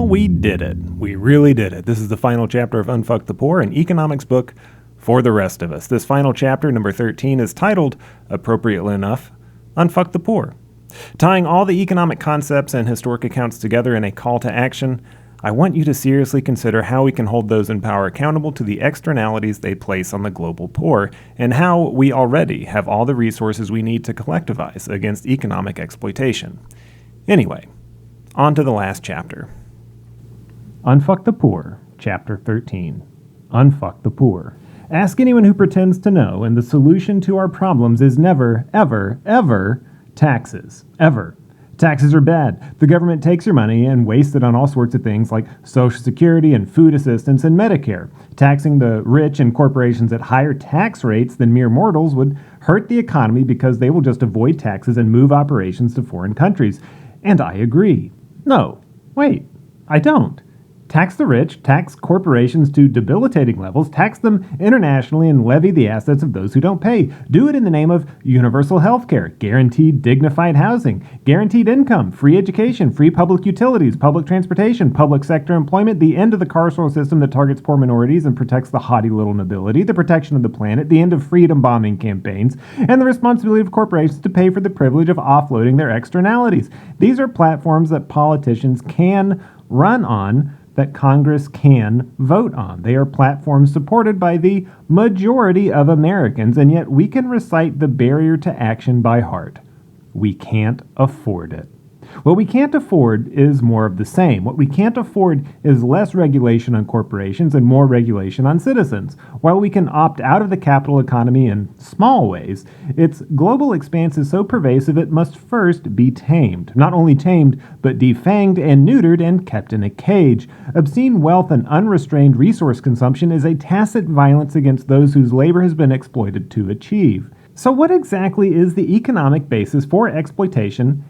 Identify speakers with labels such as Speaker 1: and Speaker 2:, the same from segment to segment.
Speaker 1: Well, we did it. We really did it. This is the final chapter of Unfuck the Poor, an economics book for the rest of us. This final chapter, number 13, is titled, appropriately enough, Unfuck the Poor. Tying all the economic concepts and historic accounts together in a call to action, I want you to seriously consider how we can hold those in power accountable to the externalities they place on the global poor, and how we already have all the resources we need to collectivize against economic exploitation. Anyway, on to the last chapter. Unfuck the Poor, Chapter 13. Unfuck the Poor. Ask anyone who pretends to know, and the solution to our problems is never, ever, ever taxes. Ever. Taxes are bad. The government takes your money and wastes it on all sorts of things like Social Security and food assistance and Medicare. Taxing the rich and corporations at higher tax rates than mere mortals would hurt the economy because they will just avoid taxes and move operations to foreign countries. And I agree. No, wait, I don't. Tax the rich, tax corporations to debilitating levels, tax them internationally, and levy the assets of those who don't pay. Do it in the name of universal health care, guaranteed dignified housing, guaranteed income, free education, free public utilities, public transportation, public sector employment, the end of the carceral system that targets poor minorities and protects the haughty little nobility, the protection of the planet, the end of freedom bombing campaigns, and the responsibility of corporations to pay for the privilege of offloading their externalities. These are platforms that politicians can run on, that Congress can vote on. They are platforms supported by the majority of Americans, and yet we can recite the barrier to action by heart. We can't afford it. What we can't afford is more of the same. What we can't afford is less regulation on corporations and more regulation on citizens. While we can opt out of the capital economy in small ways, its global expanse is so pervasive it must first be tamed. Not only tamed, but defanged and neutered and kept in a cage. Obscene wealth and unrestrained resource consumption is a tacit violence against those whose labor has been exploited to achieve. So what exactly is the economic basis for exploitation?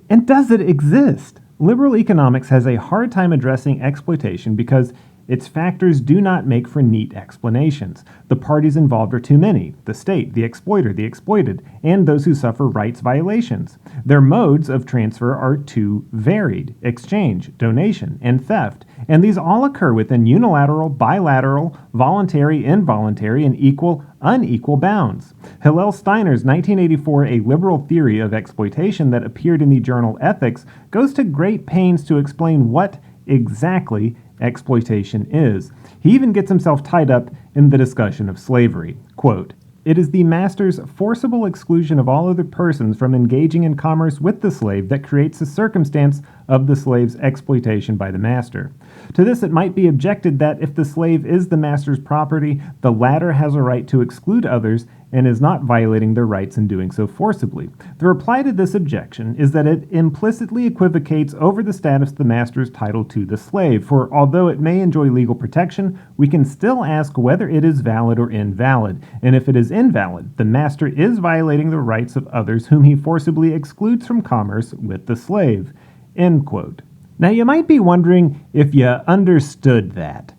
Speaker 1: And does it exist? Liberal economics has a hard time addressing exploitation because its factors do not make for neat explanations. The parties involved are too many: the state, the exploiter, the exploited, and those who suffer rights violations. Their modes of transfer are too varied: exchange, donation, and theft. And these all occur within unilateral, bilateral, voluntary, involuntary, and equal, unequal bounds. Hillel Steiner's 1984 A Liberal Theory of Exploitation that appeared in the journal Ethics goes to great pains to explain what exactly exploitation is. He even gets himself tied up in the discussion of slavery. Quote, "It is the master's forcible exclusion of all other persons from engaging in commerce with the slave that creates the circumstance of the slave's exploitation by the master. To this it might be objected that if the slave is the master's property, the latter has a right to exclude others and is not violating their rights in doing so forcibly. The reply to this objection is that it implicitly equivocates over the status of the master's title to the slave, for although it may enjoy legal protection, we can still ask whether it is valid or invalid, and if it is invalid, the master is violating the rights of others whom he forcibly excludes from commerce with the slave." End quote. Now you might be wondering if you understood that.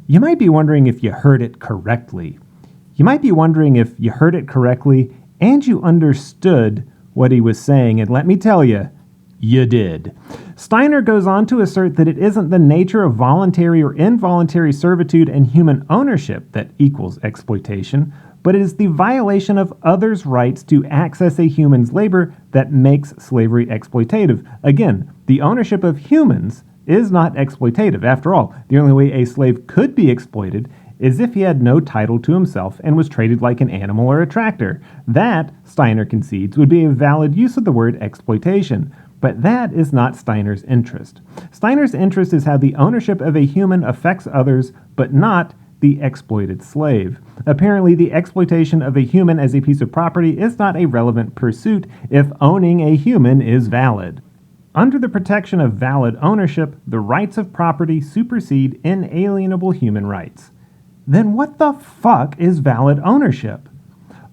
Speaker 1: You might be wondering if you heard it correctly. You might be wondering if you heard it correctly and you understood what he was saying, and let me tell you, you did. Steiner goes on to assert that it isn't the nature of voluntary or involuntary servitude and human ownership that equals exploitation, but it is the violation of others' rights to access a human's labor that makes slavery exploitative. Again, the ownership of humans is not exploitative. After all, the only way a slave could be exploited is if he had no title to himself and was traded like an animal or a tractor. That, Steiner concedes, would be a valid use of the word exploitation. But that is not Steiner's interest. Steiner's interest is how the ownership of a human affects others, but not the exploited slave. Apparently, the exploitation of a human as a piece of property is not a relevant pursuit if owning a human is valid. Under the protection of valid ownership, the rights of property supersede inalienable human rights. Then what the fuck is valid ownership?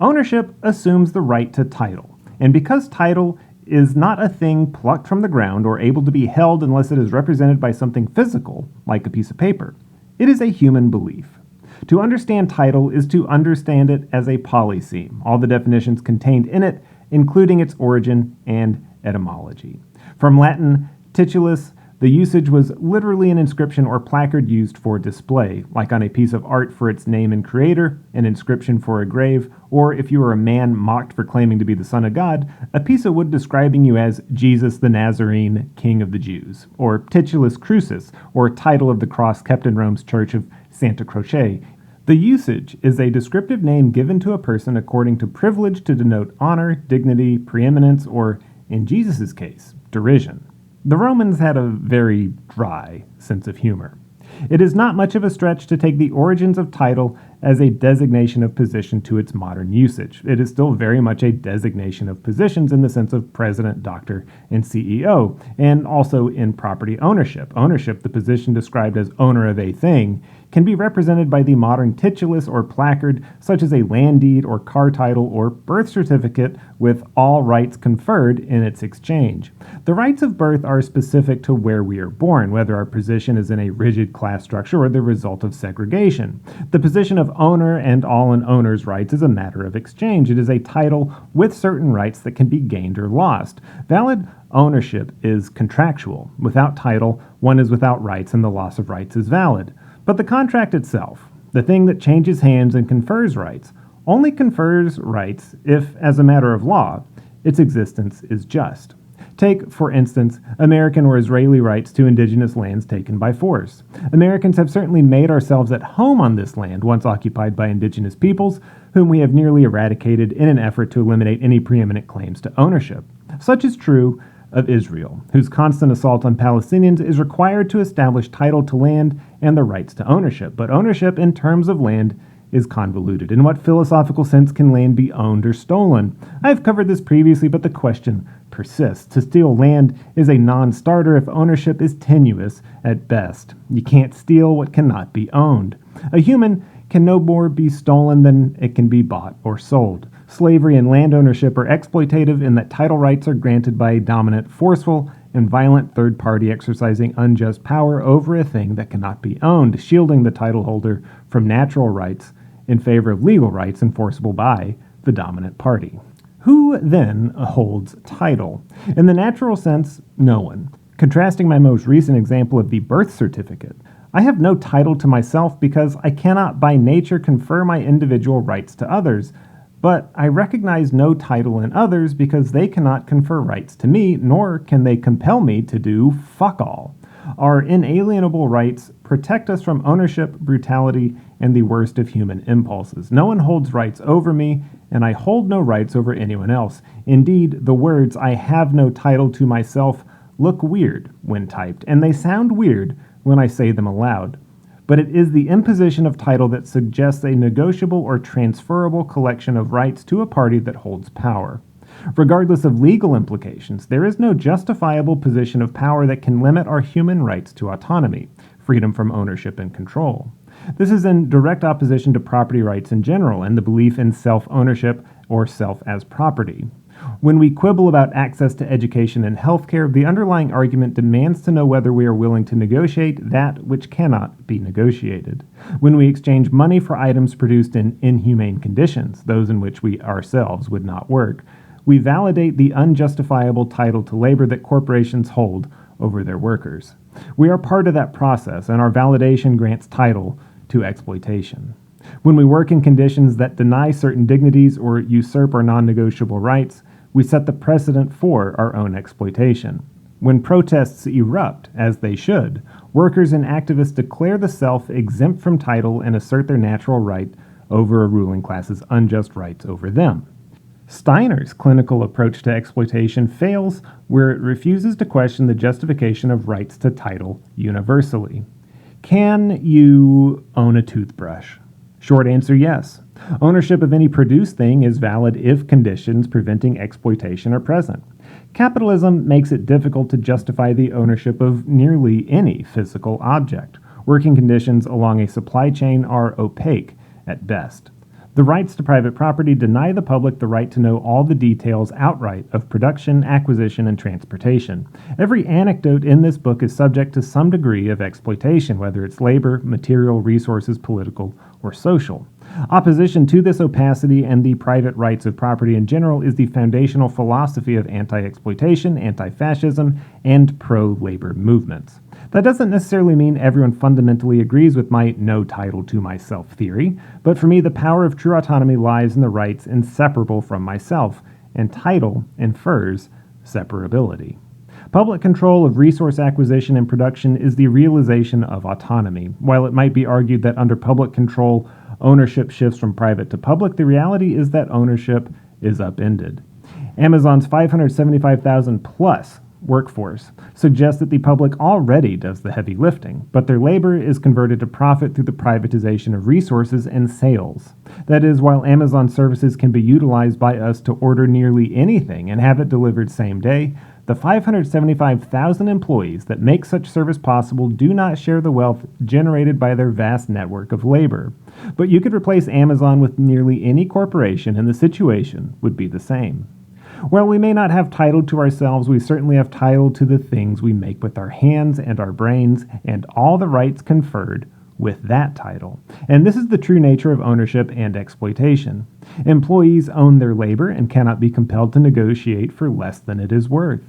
Speaker 1: Ownership assumes the right to title, and because title is not a thing plucked from the ground or able to be held unless it is represented by something physical, like a piece of paper, it is a human belief. To understand title is to understand it as a polyseme, all the definitions contained in it, including its origin and etymology. From Latin titulus, The usage was literally an inscription or placard used for display, like on a piece of art for its name and creator, an inscription for a grave, or if you were a man mocked for claiming to be the Son of God, a piece of wood describing you as Jesus the Nazarene, King of the Jews, or Titulus Crucis, or title of the cross kept in Rome's Church of Santa Croce. The usage is a descriptive name given to a person according to privilege to denote honor, dignity, preeminence, or, in Jesus' case, derision. The Romans had a very dry sense of humor. It is not much of a stretch to take the origins of title as a designation of position to its modern usage. It is still very much a designation of positions in the sense of president, doctor, and CEO, and also in property ownership. Ownership, the position described as owner of a thing, can be represented by the modern titulus or placard, such as a land deed or car title or birth certificate with all rights conferred in its exchange. The rights of birth are specific to where we are born, whether our position is in a rigid class structure or the result of segregation. The position of owner and all an owner's rights is a matter of exchange. It is a title with certain rights that can be gained or lost. Valid ownership is contractual. Without title, one is without rights, and the loss of rights is valid. But the contract itself, the thing that changes hands and confers rights, only confers rights if, as a matter of law, its existence is just. Take, for instance, American or Israeli rights to indigenous lands taken by force. Americans have certainly made ourselves at home on this land once occupied by indigenous peoples, whom we have nearly eradicated in an effort to eliminate any preeminent claims to ownership. Such is true of Israel, whose constant assault on Palestinians is required to establish title to land and the rights to ownership. But ownership in terms of land is convoluted. In what philosophical sense can land be owned or stolen? I have covered this previously, but the question persists. To steal land is a non-starter if ownership is tenuous at best. You can't steal what cannot be owned. A human can no more be stolen than it can be bought or sold. Slavery and land ownership are exploitative in that title rights are granted by a dominant, forceful, and violent third party exercising unjust power over a thing that cannot be owned, shielding the title holder from natural rights in favor of legal rights enforceable by the dominant party. Who then holds title? In the natural sense, no one. Contrasting my most recent example of the birth certificate, I have no title to myself because I cannot by nature confer my individual rights to others, but I recognize no title in others because they cannot confer rights to me, nor can they compel me to do fuck all. Our inalienable rights protect us from ownership, brutality, and the worst of human impulses. No one holds rights over me, and I hold no rights over anyone else. Indeed, the words "I have no title to myself" look weird when typed, and they sound weird when I say them aloud. But it is the imposition of title that suggests a negotiable or transferable collection of rights to a party that holds power. Regardless of legal implications, there is no justifiable position of power that can limit our human rights to autonomy, freedom from ownership and control. This is in direct opposition to property rights in general and the belief in self-ownership or self as property. When we quibble about access to education and healthcare, the underlying argument demands to know whether we are willing to negotiate that which cannot be negotiated. When we exchange money for items produced in inhumane conditions, those in which we ourselves would not work, we validate the unjustifiable title to labor that corporations hold over their workers. We are part of that process, and our validation grants title to exploitation. When we work in conditions that deny certain dignities or usurp our non-negotiable rights, we set the precedent for our own exploitation. When protests erupt, as they should, workers and activists declare the self exempt from title and assert their natural right over a ruling class's unjust rights over them. Steiner's clinical approach to exploitation fails where it refuses to question the justification of rights to title universally. Can you own a toothbrush? Short answer, yes. Ownership of any produced thing is valid if conditions preventing exploitation are present. Capitalism makes it difficult to justify the ownership of nearly any physical object. Working conditions along a supply chain are opaque at best. The rights to private property deny the public the right to know all the details outright of production, acquisition, and transportation. Every anecdote in this book is subject to some degree of exploitation, whether it's labor, material, resources, political, or social. Opposition to this opacity and the private rights of property in general is the foundational philosophy of anti-exploitation, anti-fascism, and pro-labor movements. That doesn't necessarily mean everyone fundamentally agrees with my no title to myself theory, but for me the power of true autonomy lies in the rights inseparable from myself, and title infers separability. Public control of resource acquisition and production is the realization of autonomy. While it might be argued that under public control, ownership shifts from private to public, the reality is that ownership is upended. Amazon's 575,000 plus workforce suggests that the public already does the heavy lifting, but their labor is converted to profit through the privatization of resources and sales. That is, while Amazon services can be utilized by us to order nearly anything and have it delivered same day, the 575,000 employees that make such service possible do not share the wealth generated by their vast network of labor. But you could replace Amazon with nearly any corporation and the situation would be the same. While we may not have title to ourselves, we certainly have title to the things we make with our hands and our brains and all the rights conferred with that title. And this is the true nature of ownership and exploitation. Employees own their labor and cannot be compelled to negotiate for less than it is worth.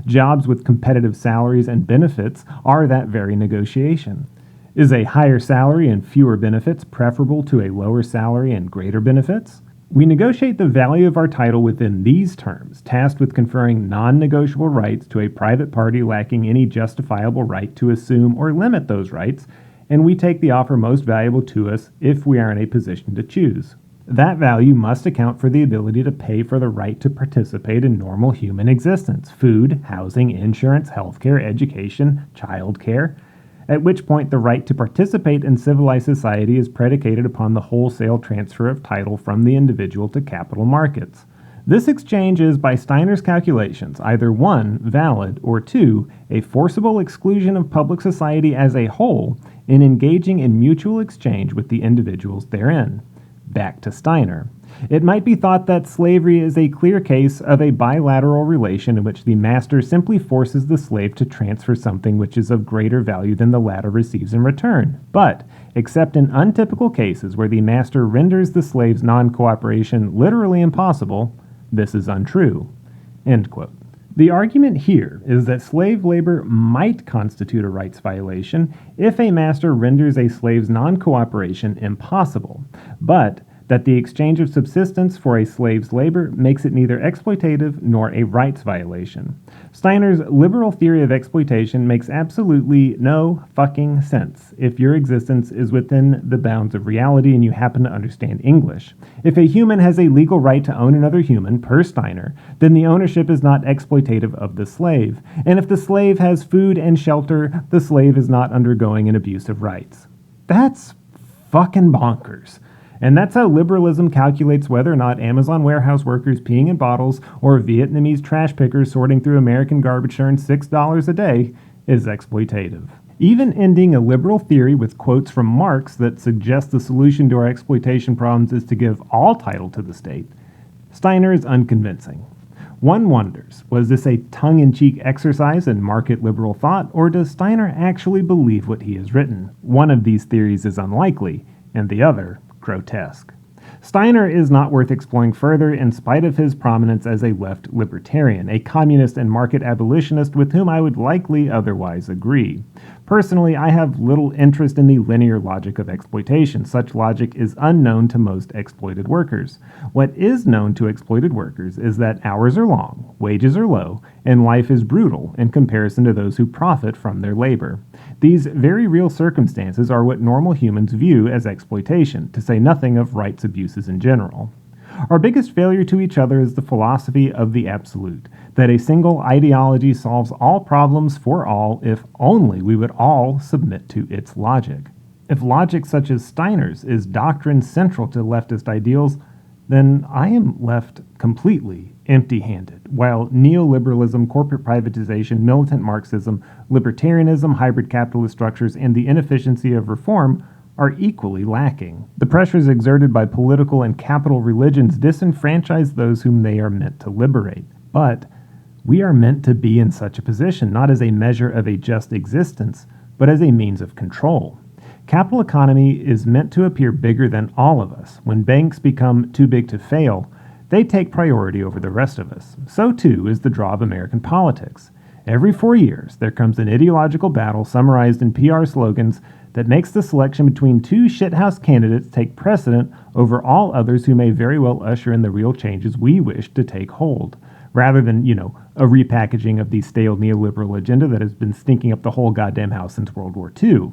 Speaker 1: Jobs with competitive salaries and benefits are that very negotiation. Is a higher salary and fewer benefits preferable to a lower salary and greater benefits? We negotiate the value of our title within these terms, tasked with conferring non-negotiable rights to a private party lacking any justifiable right to assume or limit those rights, and we take the offer most valuable to us if we are in a position to choose. That value must account for the ability to pay for the right to participate in normal human existence: food, housing, insurance, healthcare, education, childcare, at which point the right to participate in civilized society is predicated upon the wholesale transfer of title from the individual to capital markets. This exchange is, by Steiner's calculations, either 1, valid, or 2, a forcible exclusion of public society as a whole in engaging in mutual exchange with the individuals therein. Back to Steiner. It might be thought that slavery is a clear case of a bilateral relation in which the master simply forces the slave to transfer something which is of greater value than the latter receives in return. But, except in untypical cases where the master renders the slave's non-cooperation literally impossible, this is untrue." End quote. The argument here is that slave labor might constitute a rights violation if a master renders a slave's non-cooperation impossible, but that the exchange of subsistence for a slave's labor makes it neither exploitative nor a rights violation. Steiner's liberal theory of exploitation makes absolutely no fucking sense if your existence is within the bounds of reality and you happen to understand English. If a human has a legal right to own another human, per Steiner, then the ownership is not exploitative of the slave. And if the slave has food and shelter, the slave is not undergoing an abuse of rights. That's fucking bonkers. And that's how liberalism calculates whether or not Amazon warehouse workers peeing in bottles or Vietnamese trash pickers sorting through American garbage earn $6 a day is exploitative. Even ending a liberal theory with quotes from Marx that suggest the solution to our exploitation problems is to give all title to the state, Steiner is unconvincing. One wonders, was this a tongue-in-cheek exercise in market liberal thought, or does Steiner actually believe what he has written? One of these theories is unlikely, and the other grotesque. Steiner is not worth exploring further in spite of his prominence as a left libertarian, a communist and market abolitionist with whom I would likely otherwise agree. Personally, I have little interest in the linear logic of exploitation. Such logic is unknown to most exploited workers. What is known to exploited workers is that hours are long, wages are low, and life is brutal in comparison to those who profit from their labor. These very real circumstances are what normal humans view as exploitation, to say nothing of rights abuses in general. Our biggest failure to each other is the philosophy of the absolute, that a single ideology solves all problems for all if only we would all submit to its logic. If logic such as Steiner's is doctrine central to leftist ideals, then I am left completely empty-handed, while neoliberalism, corporate privatization, militant Marxism, libertarianism, hybrid capitalist structures, and the inefficiency of reform are equally lacking. The pressures exerted by political and capital religions disenfranchise those whom they are meant to liberate. But we are meant to be in such a position, not as a measure of a just existence, but as a means of control. Capital economy is meant to appear bigger than all of us. When banks become too big to fail, they take priority over the rest of us. So too is the draw of American politics. Every 4 years, there comes an ideological battle summarized in PR slogans that makes the selection between two shithouse candidates take precedent over all others who may very well usher in the real changes we wish to take hold, rather than, a repackaging of the stale neoliberal agenda that has been stinking up the whole goddamn house since World War II.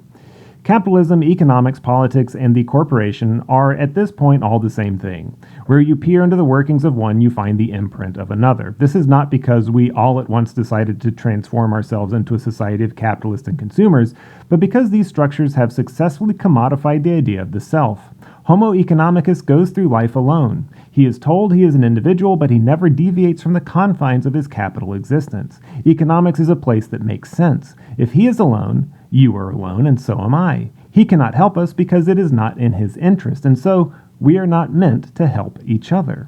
Speaker 1: Capitalism, economics, politics, and the corporation are at this point all the same thing. Where you peer into the workings of one, you find the imprint of another. This is not because we all at once decided to transform ourselves into a society of capitalists and consumers, but because these structures have successfully commodified the idea of the self. Homo economicus goes through life alone. He is told he is an individual, but he never deviates from the confines of his capital existence. Economics is a place that makes sense. If he is alone, you are alone, and so am I. He cannot help us because it is not in his interest, and so we are not meant to help each other.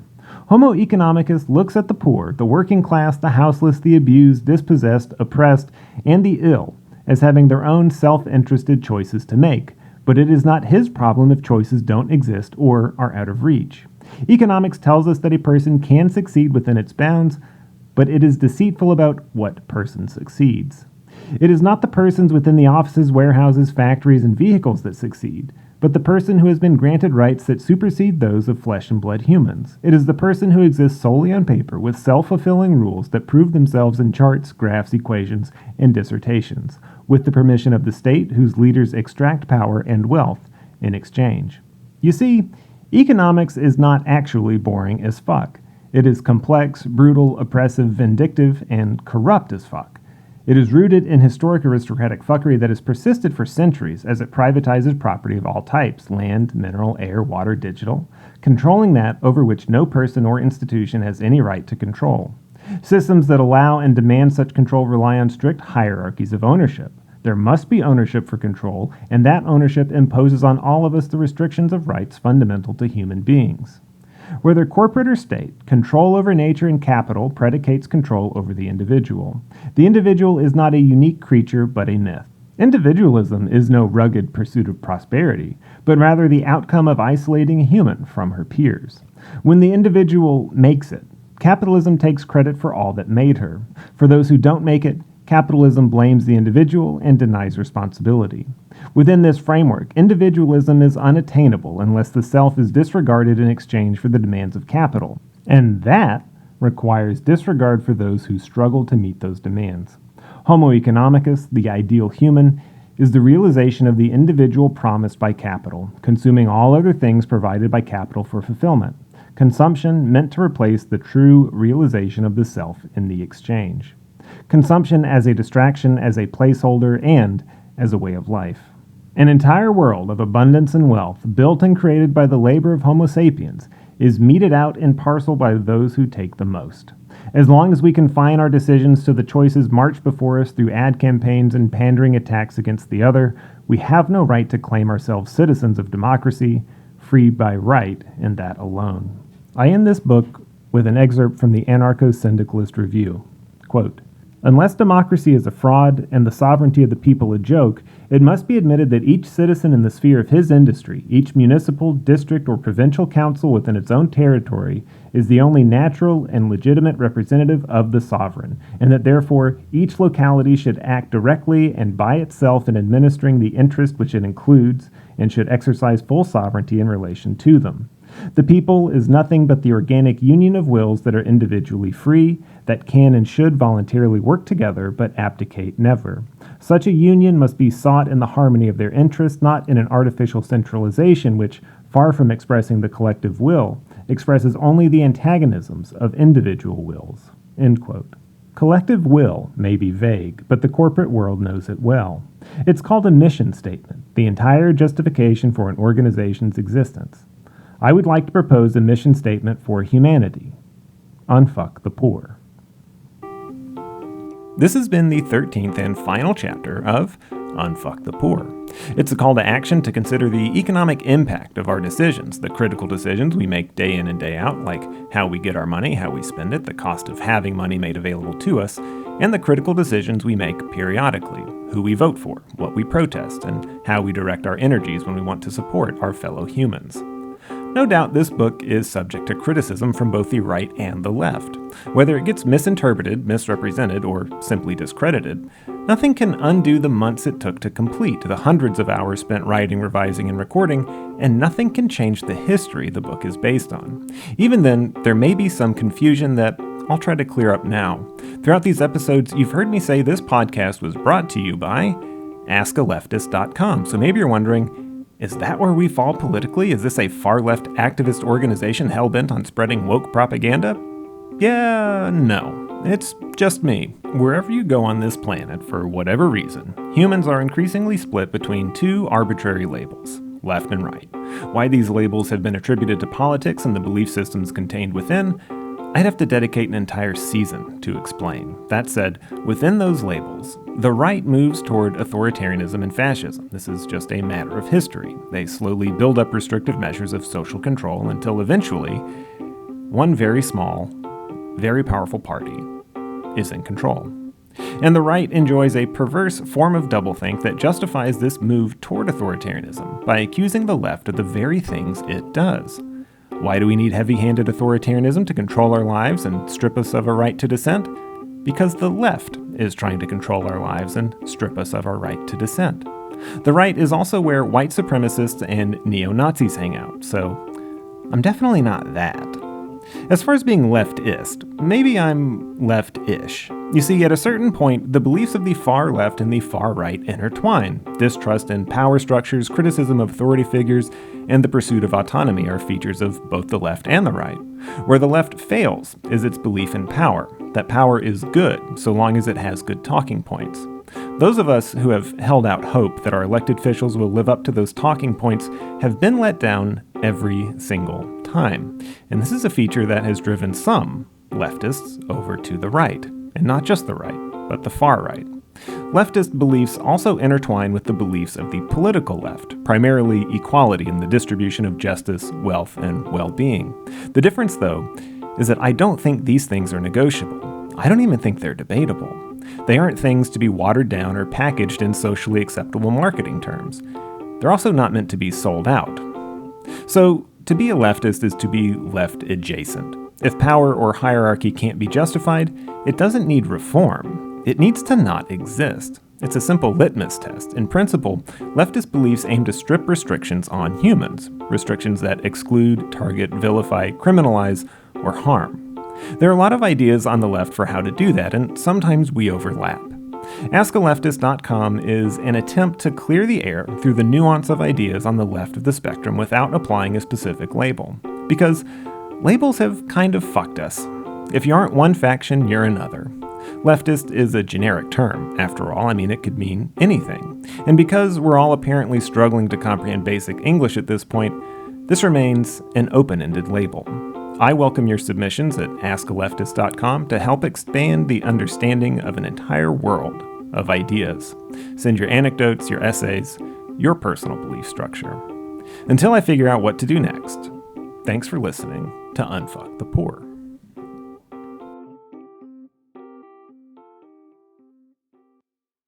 Speaker 1: Homo economicus looks at the poor, the working class, the houseless, the abused, dispossessed, oppressed, and the ill as having their own self-interested choices to make, but it is not his problem if choices don't exist or are out of reach. Economics tells us that a person can succeed within its bounds, but it is deceitful about what person succeeds. It is not the persons within the offices, warehouses, factories, and vehicles that succeed, but the person who has been granted rights that supersede those of flesh and blood humans. It is the person who exists solely on paper with self-fulfilling rules that prove themselves in charts, graphs, equations, and dissertations, with the permission of the state whose leaders extract power and wealth in exchange. You see, economics is not actually boring as fuck. It is complex, brutal, oppressive, vindictive, and corrupt as fuck. It is rooted in historic aristocratic fuckery that has persisted for centuries as it privatizes property of all types, land, mineral, air, water, digital, controlling that over which no person or institution has any right to control. Systems that allow and demand such control rely on strict hierarchies of ownership. There must be ownership for control, and that ownership imposes on all of us the restrictions of rights fundamental to human beings. Whether corporate or state, control over nature and capital predicates control over the individual. The individual is not a unique creature, but a myth. Individualism is no rugged pursuit of prosperity, but rather the outcome of isolating a human from her peers. When the individual makes it, capitalism takes credit for all that made her. For those who don't make it, capitalism blames the individual and denies responsibility. Within this framework, individualism is unattainable unless the self is disregarded in exchange for the demands of capital, and that requires disregard for those who struggle to meet those demands. Homo economicus, the ideal human, is the realization of the individual promised by capital, consuming all other things provided by capital for fulfillment. Consumption meant to replace the true realization of the self in the exchange. Consumption as a distraction, as a placeholder, and as a way of life. An entire world of abundance and wealth, built and created by the labor of Homo sapiens, is meted out in parcel by those who take the most. As long as we confine our decisions to the choices marched before us through ad campaigns and pandering attacks against the other, we have no right to claim ourselves citizens of democracy, free by right, and that alone. I end this book with an excerpt from the Anarcho-Syndicalist Review. Quote, "Unless democracy is a fraud and the sovereignty of the people a joke, it must be admitted that each citizen in the sphere of his industry, each municipal, district, or provincial council within its own territory, is the only natural and legitimate representative of the sovereign, and that therefore each locality should act directly and by itself in administering the interest which it includes, and should exercise full sovereignty in relation to them. The people is nothing but the organic union of wills that are individually free, that can and should voluntarily work together, but abdicate never. Such a union must be sought in the harmony of their interests, not in an artificial centralization which, far from expressing the collective will, expresses only the antagonisms of individual wills." End quote. Collective will may be vague, but the corporate world knows it well. It's called a mission statement, the entire justification for an organization's existence. I would like to propose a mission statement for humanity. Unfuck the poor. This has been the 13th and final chapter of Unfuck the Poor. It's a call to action to consider the economic impact of our decisions, the critical decisions we make day in and day out, like how we get our money, how we spend it, the cost of having money made available to us, and the critical decisions we make periodically, who we vote for, what we protest, and how we direct our energies when we want to support our fellow humans. No doubt this book is subject to criticism from both the right and the left. Whether it gets misinterpreted, misrepresented, or simply discredited, nothing can undo the months it took to complete, the hundreds of hours spent writing, revising, and recording, and nothing can change the history the book is based on. Even then, there may be some confusion that I'll try to clear up now. Throughout these episodes, you've heard me say this podcast was brought to you by askaleftist.com, so maybe you're wondering, is that where we fall politically? Is this a far-left activist organization hell-bent on spreading woke propaganda? Yeah, no. It's just me. Wherever you go on this planet, for whatever reason, humans are increasingly split between two arbitrary labels, left and right. Why these labels have been attributed to politics and the belief systems contained within, I'd have to dedicate an entire season to explain. That said, within those labels, the right moves toward authoritarianism and fascism. This is just a matter of history. They slowly build up restrictive measures of social control until eventually, one very small, very powerful party is in control. And the right enjoys a perverse form of doublethink that justifies this move toward authoritarianism by accusing the left of the very things it does. Why do we need heavy-handed authoritarianism to control our lives and strip us of our right to dissent? Because the left is trying to control our lives and strip us of our right to dissent. The right is also where white supremacists and neo-Nazis hang out, so I'm definitely not that. As far as being leftist, maybe I'm left-ish. You see, at a certain point, the beliefs of the far left and the far right intertwine. Distrust in power structures, criticism of authority figures, and the pursuit of autonomy are features of both the left and the right. Where the left fails is its belief in power, that power is good so long as it has good talking points. Those of us who have held out hope that our elected officials will live up to those talking points have been let down every single time. And this is a feature that has driven some leftists over to the right. And not just the right, but the far right. Leftist beliefs also intertwine with the beliefs of the political left, primarily equality in the distribution of justice, wealth, and well-being. The difference, though, is that I don't think these things are negotiable. I don't even think they're debatable. They aren't things to be watered down or packaged in socially acceptable marketing terms. They're also not meant to be sold out. So, to be a leftist is to be left adjacent. If power or hierarchy can't be justified, it doesn't need reform. It needs to not exist. It's a simple litmus test. In principle, leftist beliefs aim to strip restrictions on humans, restrictions that exclude, target, vilify, criminalize, or harm. There are a lot of ideas on the left for how to do that, and sometimes we overlap. AskALeftist.com is an attempt to clear the air through the nuance of ideas on the left of the spectrum without applying a specific label. Because labels have kind of fucked us. If you aren't one faction, you're another. Leftist is a generic term. After all, I mean, it could mean anything. And because we're all apparently struggling to comprehend basic English at this point, this remains an open-ended label. I welcome your submissions at askaleftist.com to help expand the understanding of an entire world of ideas. Send your anecdotes, your essays, your personal belief structure. Until I figure out what to do next, thanks for listening to Unfuck the Poor.